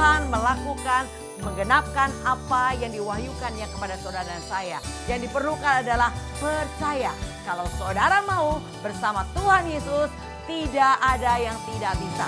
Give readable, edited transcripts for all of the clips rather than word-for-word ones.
Tuhan melakukan, menggenapkan apa yang diwahyukannya kepada saudara dan saya. Yang diperlukan adalah percaya. Kalau saudara mau bersama Tuhan Yesus, tidak ada yang tidak bisa.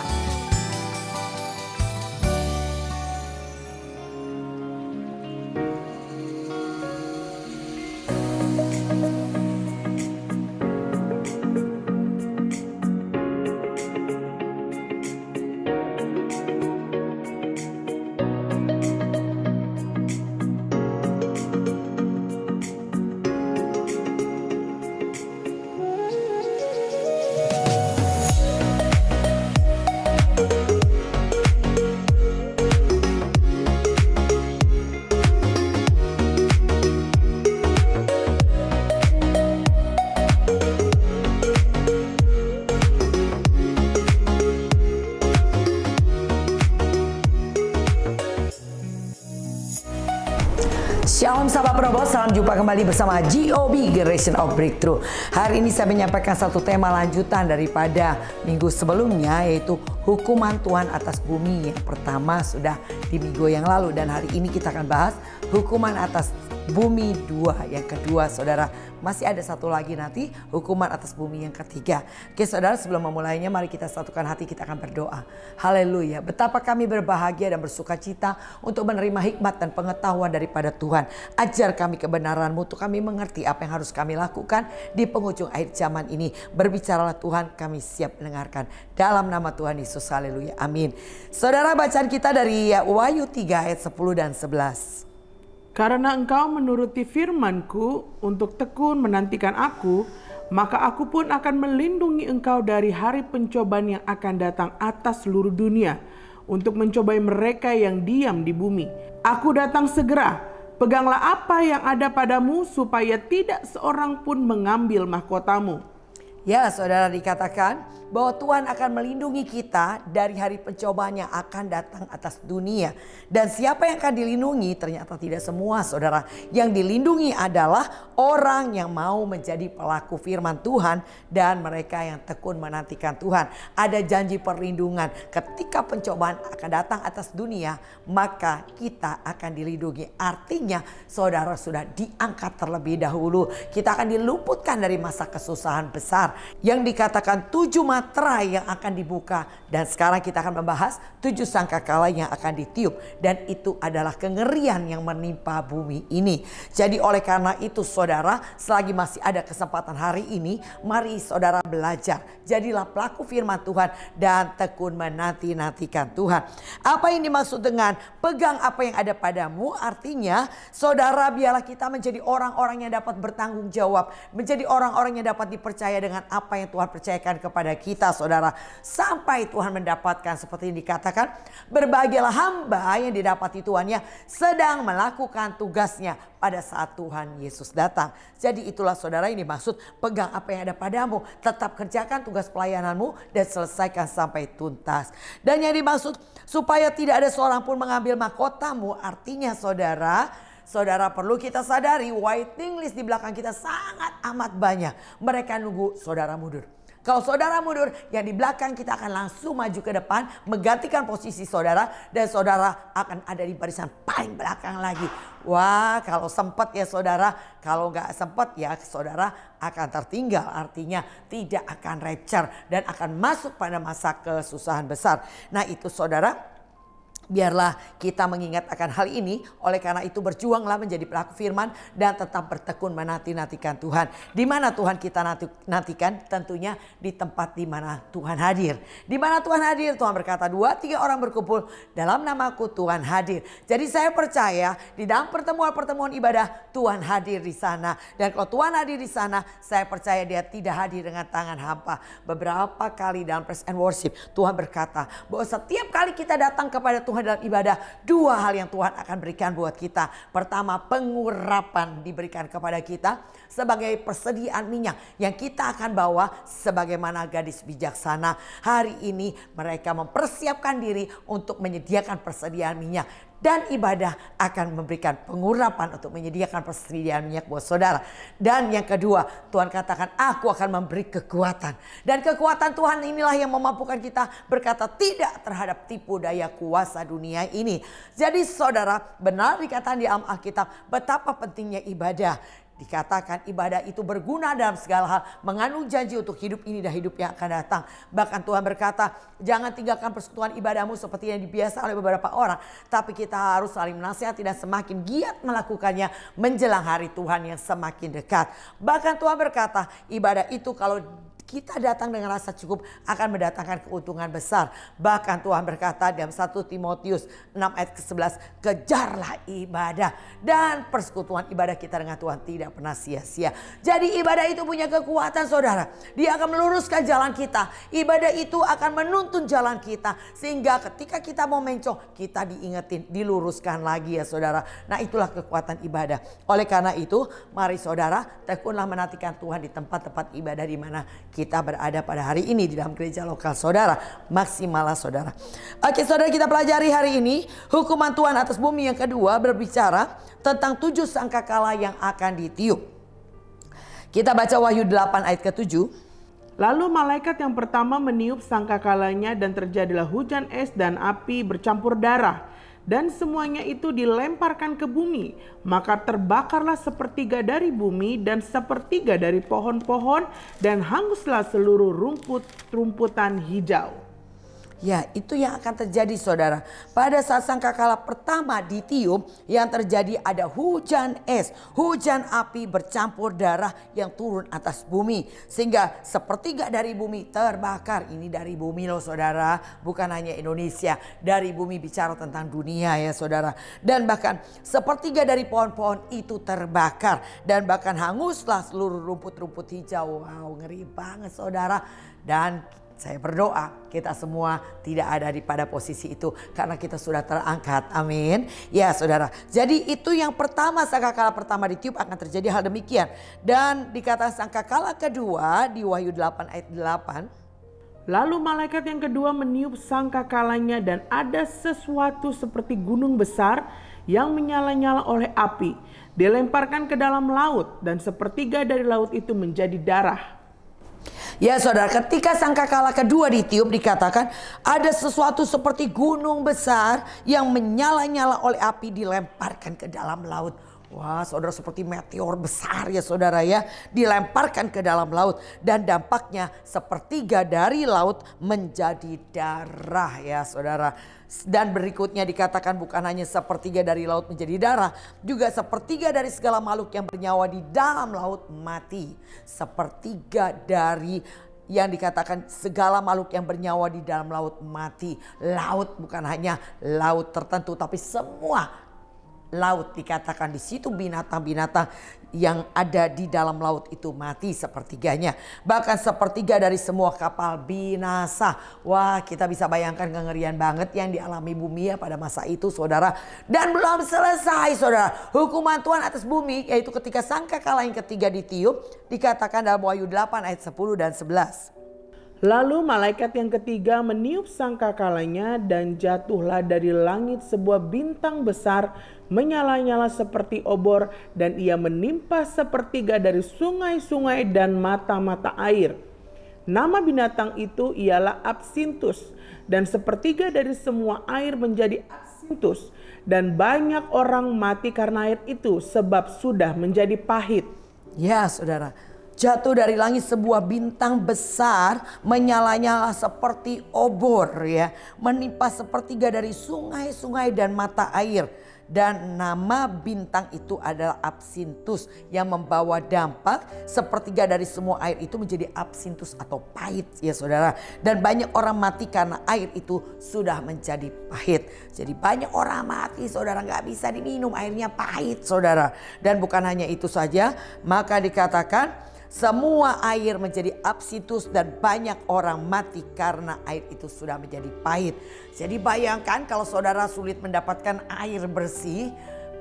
Shalom sahabat Probo, salam jumpa kembali bersama GOB, Generation of Breakthrough. Hari ini saya menyampaikan satu tema lanjutan daripada minggu sebelumnya, yaitu hukuman Tuhan atas bumi. Yang pertama sudah di minggu yang lalu, dan hari ini kita akan bahas hukuman atas bumi 2. Yang kedua, saudara, masih ada satu lagi nanti, hukuman atas bumi yang ketiga. Oke saudara, sebelum memulainya mari kita satukan hati, kita akan berdoa. Haleluya, betapa kami berbahagia dan bersuka cita untuk menerima hikmat dan pengetahuan daripada Tuhan. Ajar kami kebenaran-Mu, untuk kami mengerti apa yang harus kami lakukan di penghujung akhir zaman ini. Berbicaralah Tuhan, kami siap mendengarkan. Dalam nama Tuhan Yesus, haleluya, amin. Saudara, bacaan kita dari Wahyu 3 ayat 10 dan 11. Karena engkau menuruti firman-Ku untuk tekun menantikan Aku, maka Aku pun akan melindungi engkau dari hari pencobaan yang akan datang atas seluruh dunia, untuk mencobai mereka yang diam di bumi. Aku datang segera, peganglah apa yang ada padamu, supaya tidak seorang pun mengambil mahkotamu. Ya saudara, dikatakan bahwa Tuhan akan melindungi kita dari hari pencobaan yang akan datang atas dunia. Dan siapa yang akan dilindungi? Ternyata tidak semua saudara. Yang dilindungi adalah orang yang mau menjadi pelaku firman Tuhan dan mereka yang tekun menantikan Tuhan. Ada janji perlindungan. Ketika pencobaan akan datang atas dunia, maka kita akan dilindungi. Artinya saudara sudah diangkat terlebih dahulu. Kita akan diluputkan dari masa kesusahan besar yang dikatakan 7 materai yang akan dibuka. Dan sekarang kita akan membahas 7 sangkakala yang akan ditiup. Dan itu adalah kengerian yang menimpa bumi ini. Jadi oleh karena itu saudara, selagi masih ada kesempatan hari ini, mari saudara belajar. Jadilah pelaku firman Tuhan dan tekun menanti-nantikan Tuhan. Apa yang dimaksud dengan pegang apa yang ada padamu? Artinya saudara, biarlah kita menjadi orang-orang yang dapat bertanggung jawab. Menjadi orang-orang yang dapat dipercaya dengan apa yang Tuhan percayakan kepada kita saudara. Sampai Tuhan mendapatkan seperti yang dikatakan, berbahagialah hamba yang didapati tuannya sedang melakukan tugasnya pada saat Tuhan Yesus datang. Jadi itulah saudara yang dimaksud pegang apa yang ada padamu. Tetap kerjakan tugas pelayananmu dan selesaikan sampai tuntas. Dan yang dimaksud supaya tidak ada seorang pun mengambil mahkotamu. Artinya saudara perlu kita sadari waiting list di belakang kita sangat amat banyak. Mereka nunggu saudara mundur. Kalau saudara mundur, yang di belakang kita akan langsung maju ke depan, menggantikan posisi saudara, dan saudara akan ada di barisan paling belakang lagi. Wah, kalau sempat ya saudara, kalau nggak sempat ya saudara akan tertinggal. Artinya tidak akan rapture dan akan masuk pada masa kesusahan besar. Nah itu saudara, biarlah kita mengingat akan hal ini. Oleh karena itu berjuanglah menjadi pelaku firman dan tetap bertekun menanti-nantikan Tuhan. Di mana Tuhan kita nantikan? Tentunya di tempat di mana Tuhan hadir. Di mana Tuhan hadir? Tuhan berkata 2-3 orang berkumpul dalam namaku, Tuhan hadir. Jadi saya percaya di dalam pertemuan-pertemuan ibadah Tuhan hadir di sana. Dan kalau Tuhan hadir di sana, saya percaya Dia tidak hadir dengan tangan hampa. Beberapa kali dalam praise and worship Tuhan berkata bahwa setiap kali kita datang kepada Tuhan dalam ibadah, 2 hal yang Tuhan akan berikan buat kita. Pertama, pengurapan diberikan kepada kita. sebagai persediaan minyak yang kita akan bawa sebagaimana gadis bijaksana. Hari ini mereka mempersiapkan diri untuk menyediakan persediaan minyak. Dan ibadah akan memberikan pengurapan untuk menyediakan persediaan minyak buat saudara. Dan yang kedua, Tuhan katakan aku akan memberi kekuatan. Dan kekuatan Tuhan inilah yang memampukan kita berkata tidak terhadap tipu daya kuasa dunia ini. Jadi saudara, benar dikatakan di Alkitab betapa pentingnya ibadah. Dikatakan ibadah itu berguna dalam segala hal, mengandung janji untuk hidup ini dan hidup yang akan datang. Bahkan Tuhan berkata, jangan tinggalkan persekutuan ibadahmu seperti yang dibiasa oleh beberapa orang, tapi kita harus saling menasihati dan semakin giat melakukannya menjelang hari Tuhan yang semakin dekat. Bahkan Tuhan berkata, ibadah itu kalau kita datang dengan rasa cukup akan mendatangkan keuntungan besar. Bahkan Tuhan berkata dalam 1 Timotius 6 ayat ke-11, kejarlah ibadah dan persekutuan ibadah kita dengan Tuhan tidak pernah sia-sia. Jadi ibadah itu punya kekuatan saudara. Dia akan meluruskan jalan kita. Ibadah itu akan menuntun jalan kita. Sehingga ketika kita mau mencong, kita diingetin, diluruskan lagi ya saudara. Nah itulah kekuatan ibadah. Oleh karena itu, mari saudara tekunlah menantikan Tuhan di tempat-tempat ibadah di mana kita berada pada hari ini di dalam gereja lokal saudara. Maksimallah saudara. Oke saudara, kita pelajari hari ini hukuman Tuhan atas bumi yang kedua berbicara tentang 7 sangkakala yang akan ditiup. Kita baca Wahyu 8 ayat ke-7. Lalu malaikat yang pertama meniup sangkakalanya dan terjadilah hujan es dan api bercampur darah. Dan semuanya itu dilemparkan ke bumi. Maka terbakarlah sepertiga dari bumi dan sepertiga dari pohon-pohon. Dan hanguslah seluruh rumput-rumputan hijau. Ya, itu yang akan terjadi saudara. Pada saat sangkakala pertama ditiup, yang terjadi ada hujan es, hujan api bercampur darah yang turun atas bumi. Sehingga sepertiga dari bumi terbakar. Ini dari bumi loh saudara, bukan hanya Indonesia. Dari bumi bicara tentang dunia ya saudara. Dan bahkan sepertiga dari pohon-pohon itu terbakar. Dan bahkan hanguslah seluruh rumput-rumput hijau. Wow, ngeri banget saudara. Dan saya berdoa kita semua tidak ada pada posisi itu karena kita sudah terangkat. Amin. Ya saudara. Jadi itu yang pertama, sangkakala pertama ditiup akan terjadi hal demikian. Dan dikatakan sangkakala kedua di Wahyu 8 ayat 8. Lalu malaikat yang kedua meniup sangkakalanya dan ada sesuatu seperti gunung besar yang menyala-nyala oleh api. Dilemparkan ke dalam laut dan sepertiga dari laut itu menjadi darah. Ya saudara, ketika sangkakala kedua ditiup dikatakan ada sesuatu seperti gunung besar yang menyala-nyala oleh api dilemparkan ke dalam laut. Wah saudara, seperti meteor besar ya saudara ya, dilemparkan ke dalam laut. Dan dampaknya sepertiga dari laut menjadi darah ya saudara. Dan berikutnya dikatakan bukan hanya sepertiga dari laut menjadi darah, juga sepertiga dari segala makhluk yang bernyawa di dalam laut mati. Sepertiga dari yang dikatakan segala makhluk yang bernyawa di dalam laut mati. Laut bukan hanya laut tertentu tapi semua laut, dikatakan di situ binatang-binatang yang ada di dalam laut itu mati sepertiganya. Bahkan sepertiga dari semua kapal binasa. Wah, kita bisa bayangkan kengerian banget yang dialami bumi ya pada masa itu saudara. Dan belum selesai saudara. Hukuman Tuhan atas bumi yaitu ketika sangkakala yang ketiga ditiup, dikatakan dalam Wahyu 8 ayat 10 dan 11. Lalu malaikat yang ketiga meniup sangkakalanya dan jatuhlah dari langit sebuah bintang besar menyala-nyala seperti obor dan ia menimpa sepertiga dari sungai-sungai dan mata-mata air. Nama binatang itu ialah Absintus dan sepertiga dari semua air menjadi absintus dan banyak orang mati karena air itu sebab sudah menjadi pahit. Ya saudara. Jatuh dari langit sebuah bintang besar menyala-nyala seperti obor ya. Menimpa sepertiga dari sungai-sungai dan mata air. Dan nama bintang itu adalah Absintus yang membawa dampak sepertiga dari semua air itu menjadi absintus atau pahit ya saudara. Dan banyak orang mati karena air itu sudah menjadi pahit. Jadi banyak orang mati saudara, gak bisa diminum, airnya pahit saudara. Dan bukan hanya itu saja, maka dikatakan semua air menjadi absintus dan banyak orang mati karena air itu sudah menjadi pahit. Jadi bayangkan kalau saudara sulit mendapatkan air bersih,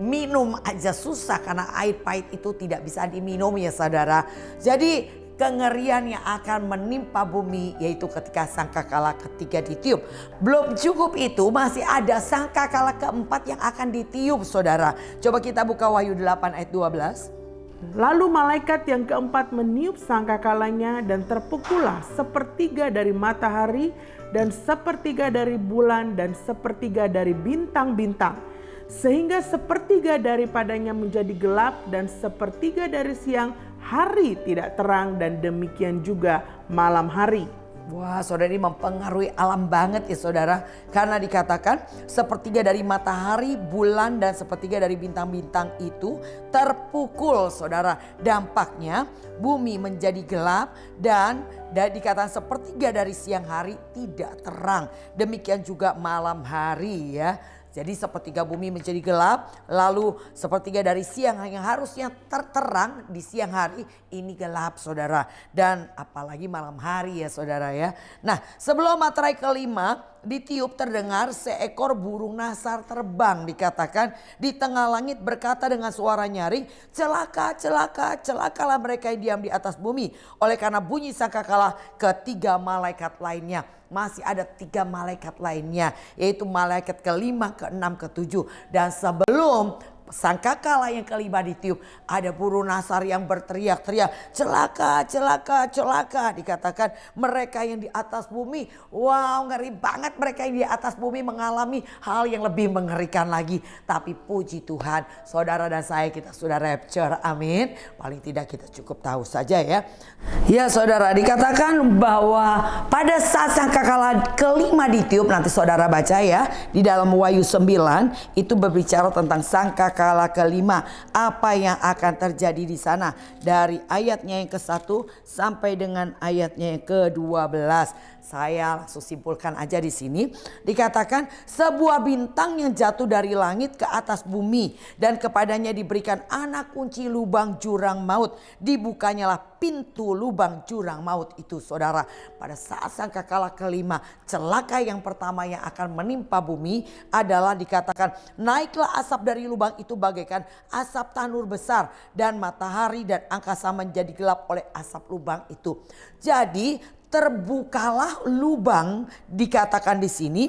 minum aja susah karena air pahit itu tidak bisa diminum ya saudara. Jadi kengerian yang akan menimpa bumi yaitu ketika sangkakala ketiga ditiup. Belum cukup itu, masih ada sangkakala keempat yang akan ditiup saudara. Coba kita buka Wahyu 8 ayat 12. Lalu malaikat yang keempat meniup sangkakalanya dan terpukullah sepertiga dari matahari dan sepertiga dari bulan dan sepertiga dari bintang-bintang. Sehingga sepertiga daripadanya menjadi gelap dan sepertiga dari siang hari tidak terang dan demikian juga malam hari. Wah saudara, ini mempengaruhi alam banget ya saudara. Karena dikatakan sepertiga dari matahari, bulan dan sepertiga dari bintang-bintang itu terpukul saudara. Dampaknya bumi menjadi gelap dan dikatakan sepertiga dari siang hari tidak terang. Demikian juga malam hari ya. Jadi sepertiga bumi menjadi gelap, lalu sepertiga dari siang yang harusnya terang di siang hari ini gelap saudara. Dan apalagi malam hari ya saudara ya. Nah sebelum materai kelima ditiup terdengar seekor burung nasar terbang, dikatakan di tengah langit berkata dengan suara nyaring, celaka, celaka, celakalah mereka yang diam di atas bumi. Oleh karena bunyi sangkakala ketiga malaikat lainnya. Masih ada 3 malaikat lainnya, yaitu malaikat kelima, keenam, ketujuh. Dan sebelum sangkakala yang kelima ditiup, ada burung nasar yang berteriak-teriak, celaka, celaka, celaka. Dikatakan mereka yang di atas bumi, wow ngeri banget, mereka yang di atas bumi mengalami hal yang lebih mengerikan lagi. Tapi puji Tuhan, saudara dan saya kita sudah rapture, amin. Paling tidak kita cukup tahu saja ya. Ya saudara, dikatakan bahwa pada saat sangkakala kelima ditiup, nanti saudara baca ya di dalam Wahyu 9 itu berbicara tentang sangkakala kelima, apa yang akan terjadi di sana dari ayatnya yang ke-1 sampai dengan ayatnya yang ke-12. Saya langsung simpulkan aja di sini. Dikatakan sebuah bintang yang jatuh dari langit ke atas bumi dan kepadanya diberikan anak kunci lubang jurang maut. Dibukanyalah pintu lubang jurang maut itu saudara. Pada saat sangkakala kelima, celaka yang pertama yang akan menimpa bumi adalah dikatakan naiklah asap dari lubang itu bagaikan asap tanur besar dan matahari dan angkasa menjadi gelap oleh asap lubang itu. Jadi terbukalah lubang dikatakan di sini,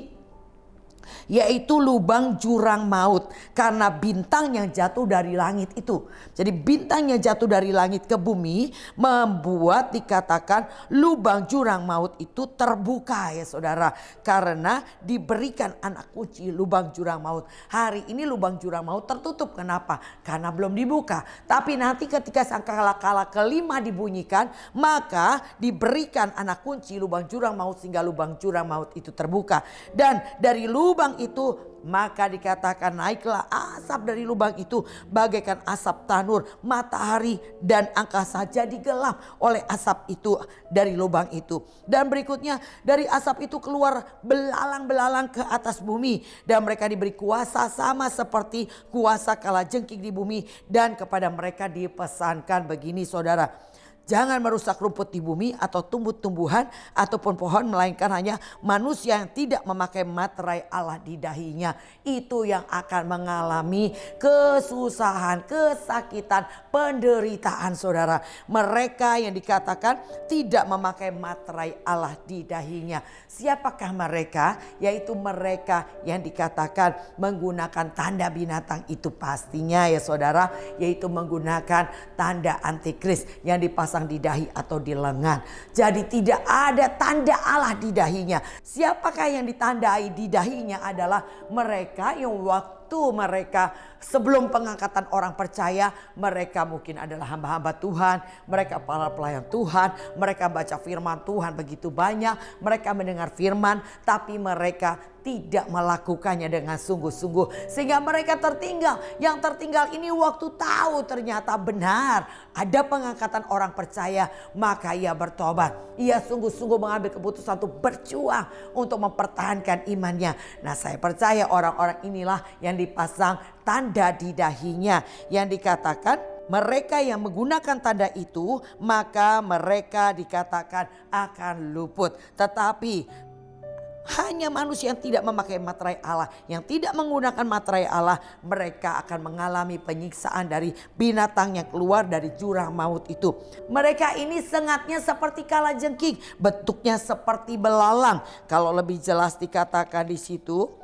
yaitu lubang jurang maut karena bintang yang jatuh dari langit itu. Jadi bintang yang jatuh dari langit ke bumi membuat dikatakan lubang jurang maut itu terbuka ya saudara, karena diberikan anak kunci lubang jurang maut. Hari ini lubang jurang maut tertutup, kenapa? Karena belum dibuka. Tapi nanti ketika sangkakala kelima dibunyikan, maka diberikan anak kunci lubang jurang maut sehingga lubang jurang maut itu terbuka. Dan dari lubang itu maka dikatakan naiklah asap dari lubang itu bagaikan asap tanur, matahari dan angkasa jadi gelap oleh asap itu dari lubang itu. Dan berikutnya dari asap itu keluar belalang-belalang ke atas bumi dan mereka diberi kuasa sama seperti kuasa kalajengking di bumi. Dan kepada mereka dipesankan begini saudara, jangan merusak rumput di bumi atau tumbuh-tumbuhan ataupun pohon, melainkan hanya manusia yang tidak memakai materai Allah di dahinya. Itu yang akan mengalami kesusahan, kesakitan, penderitaan saudara. Mereka yang dikatakan tidak memakai materai Allah di dahinya. Siapakah mereka? Yaitu mereka yang dikatakan menggunakan tanda binatang itu pastinya ya saudara. Yaitu menggunakan tanda antikris yang dipasang di dahi atau di lengan. Jadi tidak ada tanda Allah di dahinya. Siapakah yang ditandai di dahinya adalah mereka yang waktu mereka sebelum pengangkatan orang percaya, mereka mungkin adalah hamba-hamba Tuhan, mereka para pelayan Tuhan, mereka baca firman Tuhan begitu banyak, mereka mendengar firman tapi mereka tidak melakukannya dengan sungguh-sungguh sehingga mereka tertinggal. Yang tertinggal ini waktu tahu ternyata benar ada pengangkatan orang percaya, maka ia bertobat. Ia sungguh-sungguh mengambil keputusan untuk berjuang untuk mempertahankan imannya. Nah, saya percaya orang-orang inilah yang dipasang tanda di dahinya, yang dikatakan mereka yang menggunakan tanda itu maka mereka dikatakan akan luput. Tetapi Hanya manusia yang tidak memakai materai Allah, yang tidak menggunakan materai Allah, mereka akan mengalami penyiksaan dari binatang yang keluar dari jurang maut itu. Mereka ini sengatnya seperti kalajengking, bentuknya seperti belalang. Kalau lebih jelas dikatakan di situ,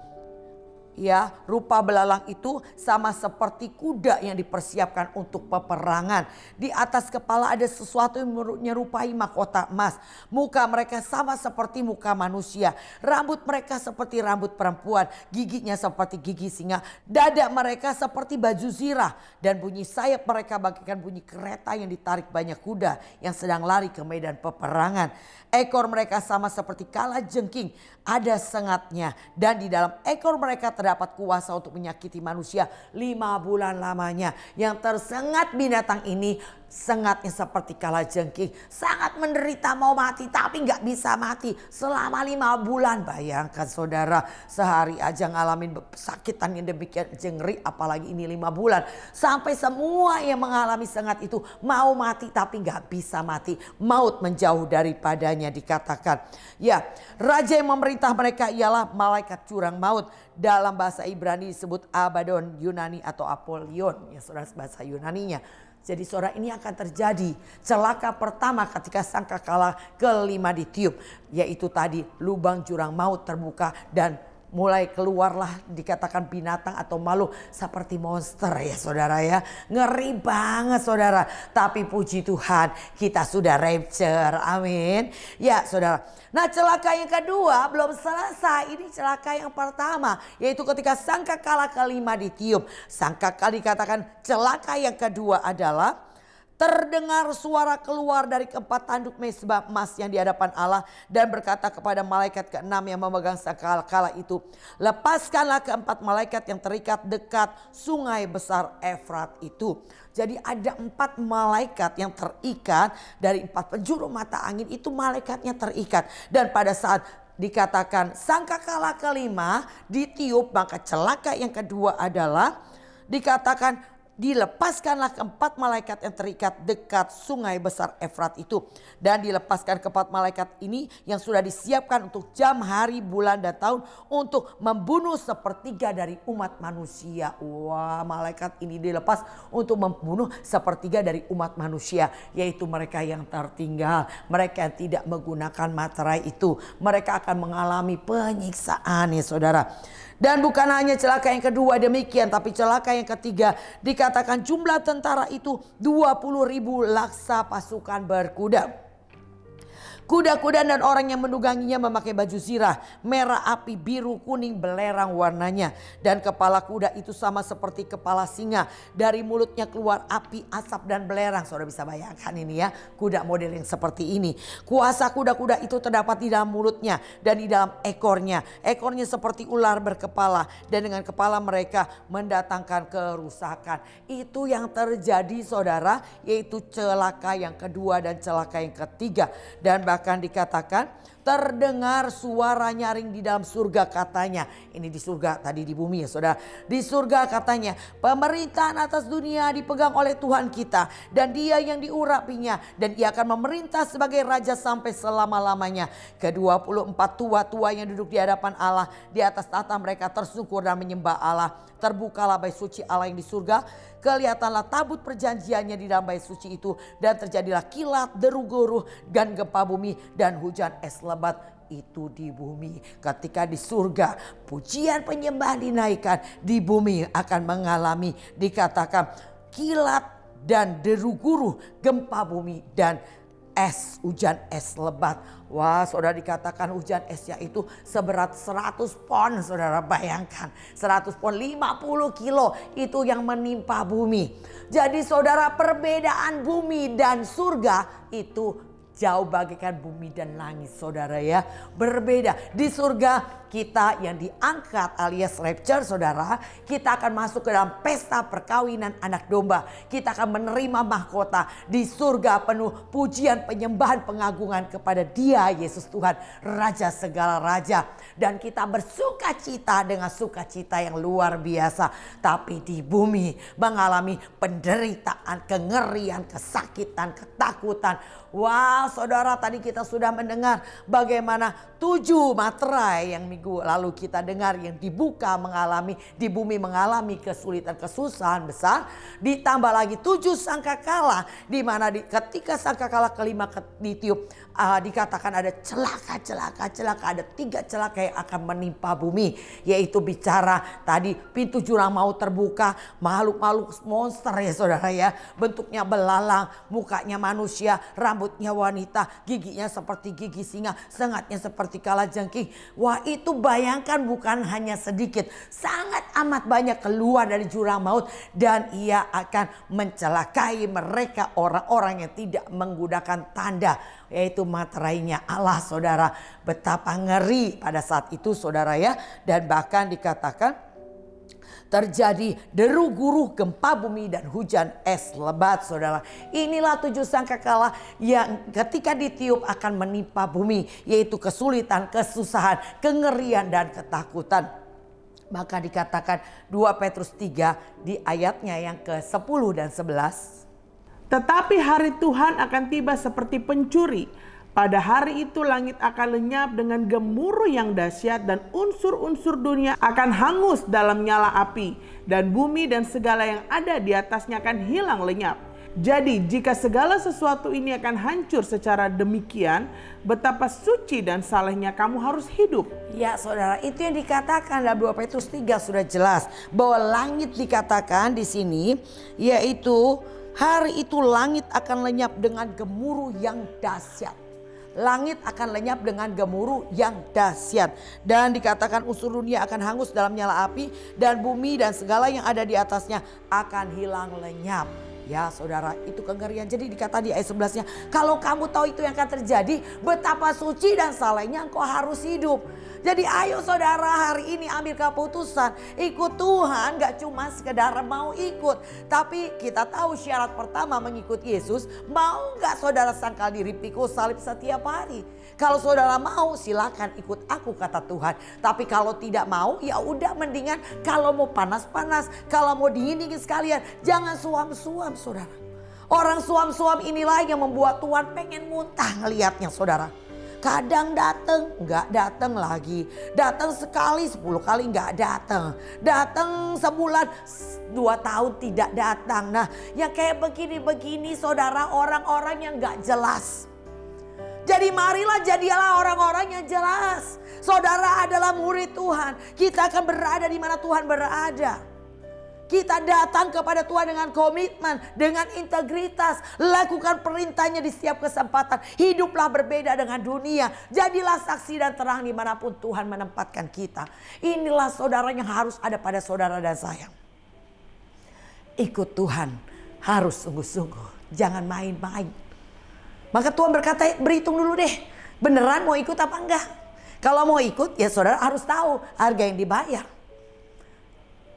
ya, rupa belalang itu sama seperti kuda yang dipersiapkan untuk peperangan. Di atas kepala ada sesuatu yang menyerupai mahkota emas. Muka mereka sama seperti muka manusia. Rambut mereka seperti rambut perempuan. Giginya seperti gigi singa. Dada mereka seperti baju zirah. Dan bunyi sayap mereka bagaikan bunyi kereta yang ditarik banyak kuda yang sedang lari ke medan peperangan. Ekor mereka sama seperti kalajengking. Ada sengatnya. Dan di dalam ekor mereka terdapat kuasa untuk menyakiti manusia 5 bulan lamanya. Yang tersengat binatang ini sengatnya seperti kalajengking. Sangat menderita mau mati tapi gak bisa mati selama 5 bulan. Bayangkan saudara, sehari aja ngalamin sakitan yang demikian ngeri, apalagi ini 5 bulan. Sampai semua yang mengalami sengat itu mau mati tapi gak bisa mati. Maut menjauh daripadanya dikatakan. Ya, raja yang memerintah mereka ialah malaikat jurang maut. Dalam bahasa Ibrani disebut Abaddon, Yunani atau Apollyon. Ya saudara, bahasa Yunaninya. Jadi saudara, ini akan terjadi celaka pertama ketika sangkakala kelima ditiup. Yaitu tadi lubang jurang maut terbuka dan mulai keluarlah dikatakan binatang atau makhluk seperti monster ya saudara ya. Ngeri banget saudara. Tapi puji Tuhan kita sudah rapture. Amin. Ya saudara. Nah, celaka yang kedua belum selesai. Ini celaka yang pertama. Yaitu ketika sangkakala kelima ditiup. Sangkakala dikatakan celaka yang kedua adalah terdengar suara keluar dari keempat tanduk mezbah emas yang di hadapan Allah dan berkata kepada malaikat keenam yang memegang sangkakala itu, lepaskanlah keempat malaikat yang terikat dekat sungai besar Efrat itu. Jadi ada 4 malaikat yang terikat dari 4 penjuru mata angin itu, malaikatnya terikat. Dan pada saat dikatakan sangkakala kelima ditiup, maka celaka yang kedua adalah dikatakan dilepaskanlah keempat malaikat yang terikat dekat sungai besar Efrat itu. Dan dilepaskan keempat malaikat ini yang sudah disiapkan untuk jam, hari, bulan dan tahun untuk membunuh sepertiga dari umat manusia. Wah, malaikat ini dilepas untuk membunuh sepertiga dari umat manusia. Yaitu mereka yang tertinggal, mereka yang tidak menggunakan materai itu. Mereka akan mengalami penyiksaan ya saudara. Dan bukan hanya celaka yang kedua demikian, tapi celaka yang ketiga dikatakan jumlah tentara itu 20.000 laksa pasukan berkuda. Kuda-kuda dan orang yang menungganginya memakai baju zirah, merah api, biru, kuning, belerang warnanya. Dan kepala kuda itu sama seperti kepala singa. Dari mulutnya keluar api, asap dan belerang. Saudara bisa bayangkan ini ya, kuda model yang seperti ini. Kuasa kuda-kuda itu terdapat di dalam mulutnya dan di dalam ekornya. Ekornya seperti ular berkepala dan dengan kepala mereka mendatangkan kerusakan. Itu yang terjadi saudara, yaitu celaka yang kedua dan celaka yang ketiga. Dan bahkan dikatakan terdengar suara nyaring di dalam surga katanya. Ini di surga, tadi di bumi ya saudara. Di surga katanya pemerintahan atas dunia dipegang oleh Tuhan kita. Dan dia yang diurapinya. Dan ia akan memerintah sebagai raja sampai selama-lamanya. Ke-24 tua-tua yang duduk di hadapan Allah. Di atas tahta mereka tersungkur dan menyembah Allah. Terbukalah bait suci Allah yang di surga. Kelihatanlah tabut perjanjiannya di dalam bait suci itu. Dan terjadilah kilat, deru guruh dan gempa bumi dan hujan es lebat itu di bumi. Ketika di surga pujian penyembahan dinaikkan, di bumi akan mengalami dikatakan kilat dan deru guruh, gempa bumi dan es, hujan es lebat. Wah saudara, dikatakan hujan esnya itu seberat 100 pon. Saudara bayangkan 100 pon 50 kilo itu yang menimpa bumi. Jadi saudara, perbedaan bumi dan surga itu jauh bagaikan bumi dan langit saudara ya. Berbeda. Di surga kita yang diangkat alias rapture saudara, kita akan masuk ke dalam pesta perkawinan anak domba. Kita akan menerima mahkota di surga penuh pujian, penyembahan, pengagungan kepada Dia Yesus Tuhan, Raja segala raja. Dan kita bersuka cita dengan sukacita yang luar biasa. Tapi di bumi mengalami penderitaan, kengerian, kesakitan, ketakutan. Wow, saudara, tadi kita sudah mendengar bagaimana 7 materai yang minggu lalu kita dengar yang di bumi mengalami kesulitan, kesusahan besar. Ditambah lagi 7 sangkakala, di mana ketika sangkakala kelima ditiup, dikatakan ada celaka, ada 3 celaka yang akan menimpa bumi. Yaitu bicara tadi pintu jurang maut terbuka, makhluk-makhluk monster ya saudara ya. Bentuknya belalang, mukanya manusia, rambutnya wanita, giginya seperti gigi singa, sengatnya seperti kalajengking. Wah, itu bayangkan bukan hanya sedikit, sangat amat banyak keluar dari jurang maut. Dan ia akan mencelakai mereka orang-orang yang tidak menggunakan tanda, yaitu materainya Allah saudara. Betapa ngeri pada saat itu saudara ya. Dan bahkan dikatakan terjadi deru guru, gempa bumi dan hujan es lebat saudara. Inilah 7 sangkakala yang ketika ditiup akan menimpa bumi, yaitu kesulitan, kesusahan, kengerian dan ketakutan. Maka dikatakan 2 Petrus 3 di ayatnya yang ke-10 dan 11. Tetapi hari Tuhan akan tiba seperti pencuri. Pada hari itu langit akan lenyap dengan gemuruh yang dahsyat dan unsur-unsur dunia akan hangus dalam nyala api. Dan bumi dan segala yang ada di atasnya akan hilang lenyap. Jadi jika segala sesuatu ini akan hancur secara demikian, betapa suci dan salehnya kamu harus hidup. Ya saudara, itu yang dikatakan dalam 2 Petrus 3 sudah jelas. Bahwa langit dikatakan di sini, yaitu hari itu langit akan lenyap dengan gemuruh yang dahsyat. Langit akan lenyap dengan gemuruh yang dahsyat. Dan dikatakan unsur dunia akan hangus dalam nyala api. Dan bumi dan segala yang ada di atasnya akan hilang lenyap. Ya saudara, itu kengerian. Jadi dikata di ayat 11-nya, kalau kamu tahu itu yang akan terjadi, betapa suci dan salehnya engkau harus hidup. Jadi ayo saudara, hari ini ambil keputusan. Ikut Tuhan, gak cuma sekedar mau ikut. Tapi kita tahu syarat pertama mengikuti Yesus. Mau gak saudara sangkal diri pikul salib setiap hari? Kalau saudara mau silakan ikut aku kata Tuhan. Tapi kalau tidak mau ya udah, mendingan kalau mau panas-panas, kalau mau dingin-dingin sekalian, jangan suam-suam saudara. Orang suam-suam inilah yang membuat Tuhan pengen muntah ngelihatnya saudara. Kadang datang, nggak datang lagi. Datang sekali, 10 kali nggak datang. Datang sebulan, 2 tahun tidak datang. Nah yang kayak begini-begini saudara, orang-orang yang nggak jelas. Jadi marilah jadilah orang-orang yang jelas. Saudara adalah murid Tuhan. Kita akan berada di mana Tuhan berada. Kita datang kepada Tuhan dengan komitmen, dengan integritas. Lakukan perintahnya di setiap kesempatan. Hiduplah berbeda dengan dunia. Jadilah saksi dan terang dimanapun Tuhan menempatkan kita. Inilah saudara yang harus ada pada saudara dan saya. Ikut Tuhan harus sungguh-sungguh. Jangan main-main. Maka Tuhan berkata, berhitung dulu deh. Beneran mau ikut apa enggak? Kalau mau ikut ya saudara harus tahu harga yang dibayar.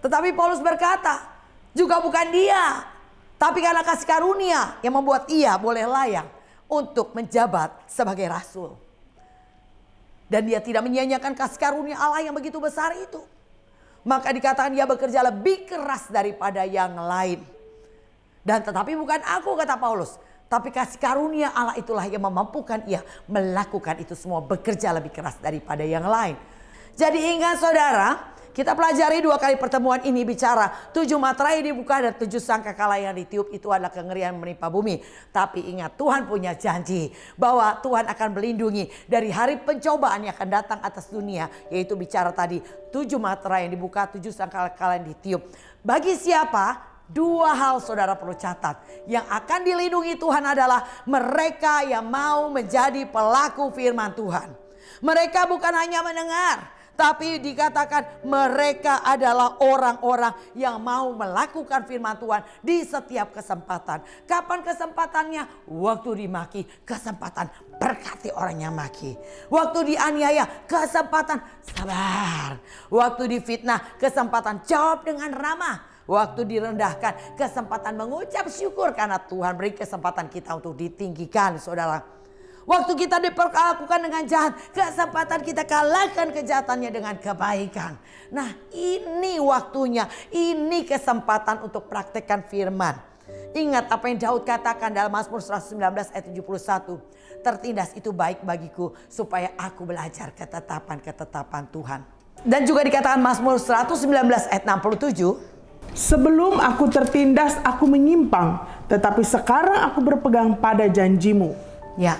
Tetapi Paulus berkata, juga bukan dia, tapi karena kasih karunia yang membuat ia boleh layak untuk menjabat sebagai rasul. Dan dia tidak menyia-nyiakan kasih karunia Allah yang begitu besar itu. Maka dikatakan dia bekerja lebih keras daripada yang lain. Dan tetapi bukan aku kata Paulus, tapi kasih karunia Allah itulah yang memampukan ia melakukan itu semua, bekerja lebih keras daripada yang lain. Jadi ingat saudara, kita pelajari 2 kali pertemuan ini bicara 7 materai dibuka dan 7 sangkakala yang ditiup itu adalah kengerian menimpa bumi. Tapi ingat Tuhan punya janji bahwa Tuhan akan melindungi dari hari pencobaan yang akan datang atas dunia. Yaitu bicara tadi 7 materai yang dibuka, 7 sangkakala yang ditiup. Bagi siapa? 2 hal saudara perlu catat. Yang akan dilindungi Tuhan adalah mereka yang mau menjadi pelaku firman Tuhan. Mereka bukan hanya mendengar, tapi dikatakan mereka adalah orang-orang yang mau melakukan firman Tuhan di setiap kesempatan. Kapan kesempatannya? Waktu dimaki, kesempatan berkati orang yang maki. Waktu dianiaya, kesempatan sabar. Waktu difitnah, kesempatan jawab dengan ramah. Waktu direndahkan, kesempatan mengucap syukur karena Tuhan beri kesempatan kita untuk ditinggikan saudara. Waktu kita diperlakukan dengan jahat, kesempatan kita kalahkan kejahatannya dengan kebaikan. Nah ini waktunya, ini kesempatan untuk praktekkan firman. Ingat apa yang Daud katakan dalam Mazmur 119 ayat 71. Tertindas itu baik bagiku supaya aku belajar ketetapan Tuhan. Dan juga dikatakan Mazmur 119 ayat 67. Sebelum aku tertindas, aku menyimpang, tetapi sekarang aku berpegang pada janjimu. Ya,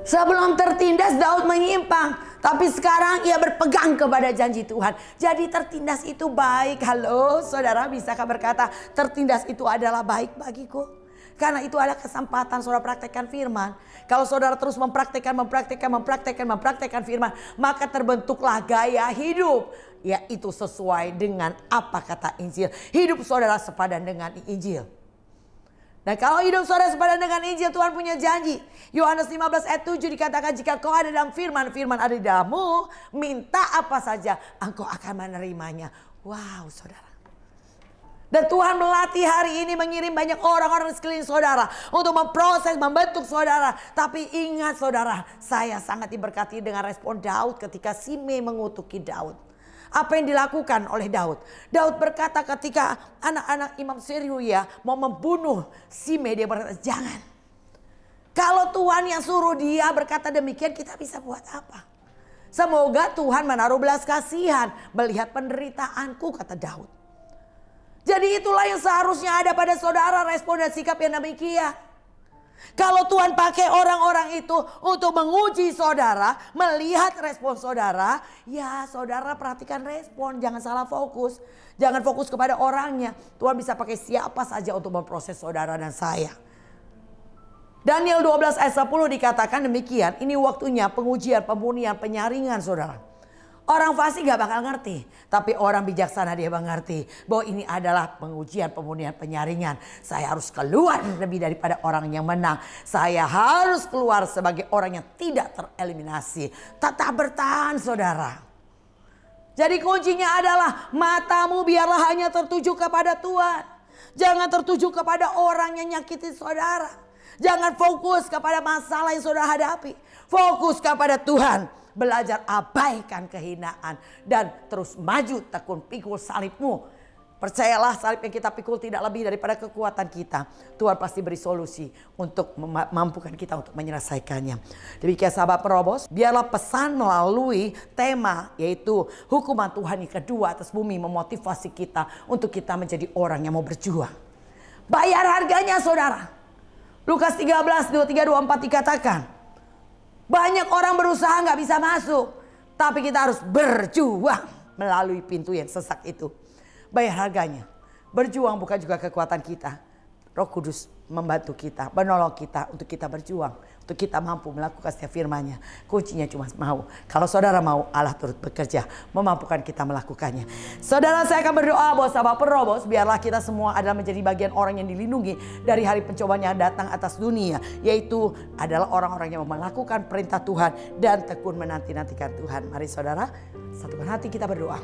sebelum tertindas Daud menyimpang, tapi sekarang ia berpegang kepada janji Tuhan. Jadi tertindas itu baik. Halo saudara, bisakah berkata tertindas itu adalah baik bagiku? Karena itu adalah kesempatan saudara praktekkan firman. Kalau saudara terus mempraktekkan firman, maka terbentuklah gaya hidup. Yaitu sesuai dengan apa kata Injil. Hidup saudara sepadan dengan Injil. Dan kalau hidup saudara sepadan dengan Injil, Tuhan punya janji. Yohanes 15 ayat 7 dikatakan, jika kau ada dalam firman, firman ada di dalammu, minta apa saja, engkau akan menerimanya. Wow saudara. Dan Tuhan melatih hari ini mengirim banyak orang-orang di sekeliling saudara untuk memproses, membentuk saudara. Tapi ingat saudara, saya sangat diberkati dengan respon Daud ketika Simei mengutuki Daud. Apa yang dilakukan oleh Daud? Daud berkata ketika anak-anak Imam Seruya mau membunuh Simei, dia berkata jangan. Kalau Tuhan yang suruh dia berkata demikian, kita bisa buat apa? Semoga Tuhan menaruh belas kasihan melihat penderitaanku, kata Daud. Jadi itulah yang seharusnya ada pada saudara, respon dan sikap yang demikian. Kalau Tuhan pakai orang-orang itu untuk menguji saudara, melihat respon saudara, ya saudara perhatikan respon, jangan salah fokus. Jangan fokus kepada orangnya. Tuhan bisa pakai siapa saja untuk memproses saudara dan saya. Daniel 12 ayat 10 dikatakan demikian, ini waktunya pengujian, pemurnian, penyaringan saudara. Orang fasik gak bakal ngerti. Tapi orang bijaksana dia mengerti. Bahwa ini adalah pengujian, pemurnian, penyaringan. Saya harus keluar lebih daripada orang yang menang. Saya harus keluar sebagai orang yang tidak tereliminasi. Tetap bertahan saudara. Jadi kuncinya adalah matamu biarlah hanya tertuju kepada Tuhan. Jangan tertuju kepada orang yang nyakitin saudara. Jangan fokus kepada masalah yang saudara hadapi. Fokus kepada Tuhan. Belajar abaikan kehinaan dan terus maju, tekun pikul salibmu. Percayalah salib yang kita pikul tidak lebih daripada kekuatan kita. Tuhan pasti beri solusi untuk memampukan kita untuk menyelesaikannya. Demikian sahabat Perobos, biarlah pesan melalui tema yaitu hukuman Tuhan yang kedua atas bumi memotivasi kita untuk kita menjadi orang yang mau berjuang. Bayar harganya saudara. Lukas 13, 23, 24 dikatakan. Banyak orang berusaha gak bisa masuk. Tapi kita harus berjuang melalui pintu yang sesak itu. Bayar harganya. Berjuang bukan juga kekuatan kita. Roh Kudus membantu kita, menolong kita untuk kita berjuang. Untuk kita mampu melakukan setiap firman-Nya. Kuncinya cuma mau. Kalau saudara mau, Allah turut bekerja memampukan kita melakukannya. Saudara, saya akan berdoa buat sahabat Perobos. Biarlah kita semua adalah menjadi bagian orang yang dilindungi dari hari pencobaan yang datang atas dunia. Yaitu adalah orang-orang yang melakukan perintah Tuhan dan tekun menanti-nantikan Tuhan. Mari saudara, satukan hati kita berdoa.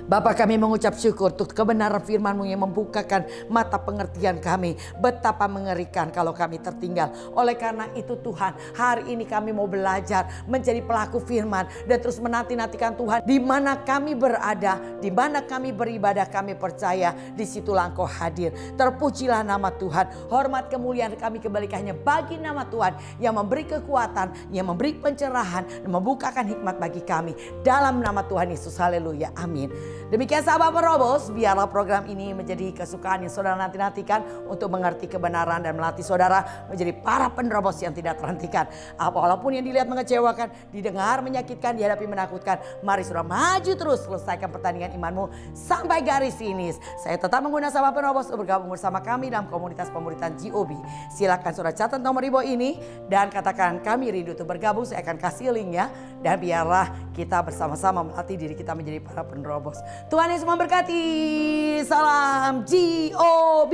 Bapa, kami mengucap syukur untuk kebenaran firman-Mu yang membukakan mata pengertian kami. Betapa mengerikan kalau kami tertinggal. Oleh karena itu Tuhan, hari ini kami mau belajar menjadi pelaku firman. Dan terus menanti-nantikan Tuhan. Di mana kami berada, di mana kami beribadah, kami percaya di situlah Engkau hadir. Terpujilah nama Tuhan. Hormat kemuliaan kami kembalikannya bagi nama Tuhan. Yang memberi kekuatan, yang memberi pencerahan, dan membukakan hikmat bagi kami. Dalam nama Tuhan Yesus, haleluya, amin. Demikian sahabat Perobos, biarlah program ini menjadi kesukaan yang saudara nanti-nantikan untuk mengerti kebenaran dan melatih saudara menjadi para penerobos yang tidak terhentikan. Walaupun yang dilihat mengecewakan, didengar menyakitkan, dihadapi menakutkan, mari saudara maju terus selesaikan pertandingan imanmu sampai garis finish. Saya tetap menggunakan sahabat Perobos untuk bergabung bersama kami dalam komunitas pemuritan GOB. Silakan saudara catat nomor di bawah ini dan katakan kami rindu untuk bergabung. Saya akan kasih linknya dan biarlah kita bersama-sama melatih diri kita menjadi para penerobos. Tuhan Yesus memberkati. Salam GOB.